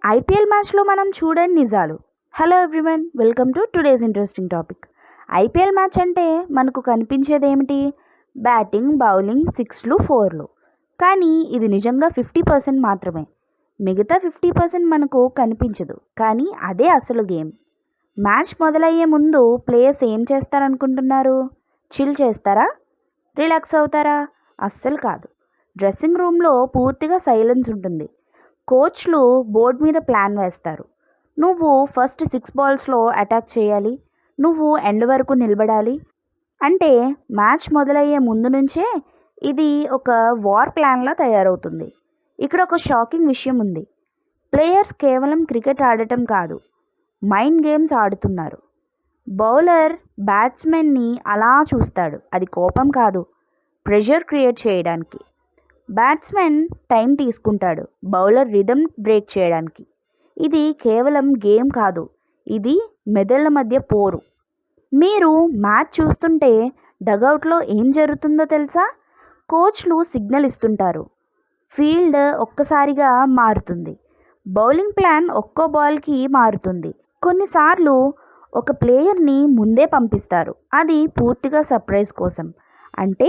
IPL మ్యాచ్లో మనం చూడని నిజాలు. Hello everyone, welcome to today's interesting topic. IPL match అంటే మనకు కనిపించేది ఏమిటి? బ్యాటింగ్, బౌలింగ్, సిక్స్లు, ఫోర్లు. కానీ ఇది నిజంగా 50% మాత్రమే. మిగతా 50% మనకు కనిపించదు, కానీ అదే అసలు గేమ్. మ్యాచ్ మొదలయ్యే ముందు ప్లేయర్స్ ఏం చేస్తారనుకుంటున్నారు? చిల్ చేస్తారా? రిలాక్స్ అవుతారా? అస్సలు కాదు. డ్రెస్సింగ్ రూమ్లో పూర్తిగా సైలెన్స్ ఉంటుంది. కోచ్లు బోర్డు మీద ప్లాన్ వేస్తారు. నువ్వు ఫస్ట్ 6 బాల్స్లో అటాక్ చేయాలి, నువ్వు ఎండ్ వరకు నిలబడాలి. అంటే మ్యాచ్ మొదలయ్యే ముందు నుంచే ఇది ఒక వార్ ప్లాన్లా తయారవుతుంది. ఇక్కడ ఒక షాకింగ్ విషయం ఉంది. ప్లేయర్స్ కేవలం క్రికెట్ ఆడటం కాదు, మైండ్ గేమ్స్ ఆడుతున్నారు. బౌలర్ బ్యాట్స్మెన్ని అలా చూస్తాడు. అది కోపం కాదు, ప్రెషర్ క్రియేట్ చేయడానికి. బ్యాట్స్మెన్ టైం తీసుకుంటాడు బౌలర్ రిథమ్ బ్రేక్ చేయడానికి. ఇది కేవలం గేమ్ కాదు, ఇది మెదళ్ళ మధ్య పోరు. మీరు మ్యాచ్ చూస్తుంటే డగౌట్లో ఏం జరుగుతుందో తెలుసా? కోచ్లు సిగ్నల్ ఇస్తుంటారు. ఫీల్డ్ ఒక్కసారిగా మారుతుంది. బౌలింగ్ ప్లాన్ ఒక్కో బాల్కి మారుతుంది. కొన్నిసార్లు ఒక ప్లేయర్ని ముందే పంపిస్తారు. అది పూర్తిగా సర్ప్రైజ్ కోసం. అంటే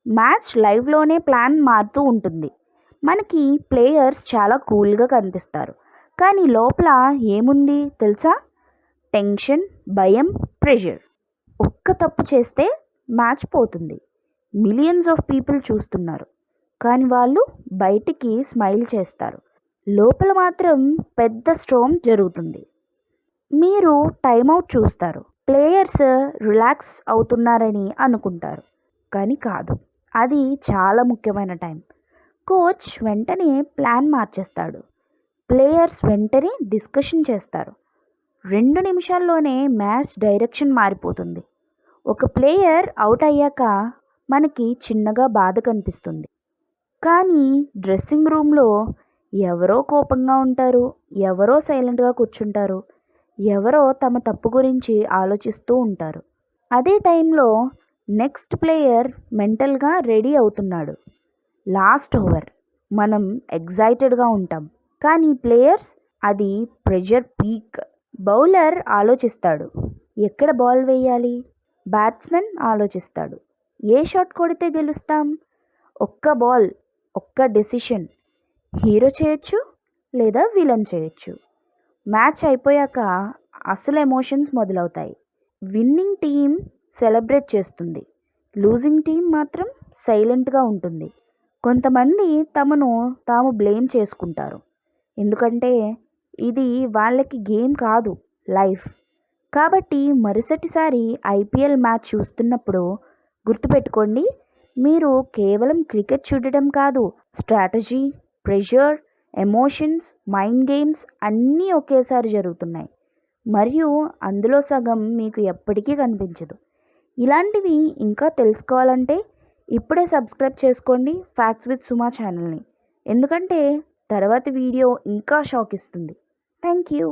మ్యాచ్ లైవ్లోనే ప్లాన్ మారుతూ ఉంటుంది. మనకి ప్లేయర్స్ చాలా కూల్గా కనిపిస్తారు, కానీ లోపల ఏముంది తెలుసా? టెన్షన్, భయం, ప్రెషర్. ఒక్క తప్పు చేస్తే మ్యాచ్ పోతుంది. మిలియన్స్ ఆఫ్ పీపుల్ చూస్తున్నారు, కానీ వాళ్ళు బయటికి స్మైల్ చేస్తారు. లోపల మాత్రం పెద్ద స్ట్రోమ్ జరుగుతుంది. మీరు టైమౌట్ చూస్తారు, ప్లేయర్స్ రిలాక్స్ అవుతున్నారని అనుకుంటారు, కానీ కాదు. అది చాలా ముఖ్యమైన టైం. కోచ్ వెంటనే ప్లాన్ మార్చేస్తాడు. ప్లేయర్స్ వెంటనే డిస్కషన్ చేస్తారు. 2 నిమిషాల్లోనే మ్యాచ్ డైరెక్షన్ మారిపోతుంది. ఒక ప్లేయర్ అవుట్ అయ్యాక మనకి చిన్నగా బాధ కనిపిస్తుంది, కానీ డ్రెస్సింగ్ రూమ్లో ఎవరో కోపంగా ఉంటారు, ఎవరో సైలెంట్గా కూర్చుంటారు, ఎవరో తమ తప్పు గురించి ఆలోచిస్తూ ఉంటారు. అదే టైంలో నెక్స్ట్ ప్లేయర్ మెంటల్గా రెడీ అవుతున్నాడు. లాస్ట్ ఓవర్ మనం ఎగ్జైటెడ్గా ఉంటాం, కానీ ప్లేయర్స్ అది ప్రెషర్ పీక్. బౌలర్ ఆలోచిస్తాడు, ఎక్కడ బాల్ వేయాలి? బ్యాట్స్మెన్ ఆలోచిస్తాడు, ఏ షాట్ కొడితే గెలుస్తాం? ఒక్క బాల్, ఒక్క డెసిషన్. హీరో చేయొచ్చు లేదా విలన్ చేయొచ్చు. మ్యాచ్ అయిపోయాక అసలు ఎమోషన్స్ మొదలవుతాయి. విన్నింగ్ టీం సెలబ్రేట్ చేస్తుంది, లూజింగ్ టీం మాత్రం సైలెంట్గా ఉంటుంది. కొంతమంది తమను తాము బ్లేమ్ చేసుకుంటారు, ఎందుకంటే ఇది వాళ్ళకి గేమ్ కాదు, లైఫ్. కాబట్టి మరుసటిసారి ఐపీఎల్ మ్యాచ్ చూస్తున్నప్పుడు గుర్తుపెట్టుకోండి, మీరు కేవలం క్రికెట్ చూడటం కాదు, strategy, pressure, emotions, mind games అన్నీ ఒకేసారి జరుగుతున్నాయి. మరియు అందులో సగం మీకు ఎప్పటికీ కనిపించదు. ఇలాంటివి ఇంకా తెలుసుకోవాలంటే ఇప్పుడే సబ్స్క్రైబ్ చేసుకోండి ఫ్యాక్ట్స్ విత్ సుమా ఛానల్ని, ఎందుకంటే తర్వాతి వీడియో ఇంకా షాక్ ఇస్తుంది. Thank you.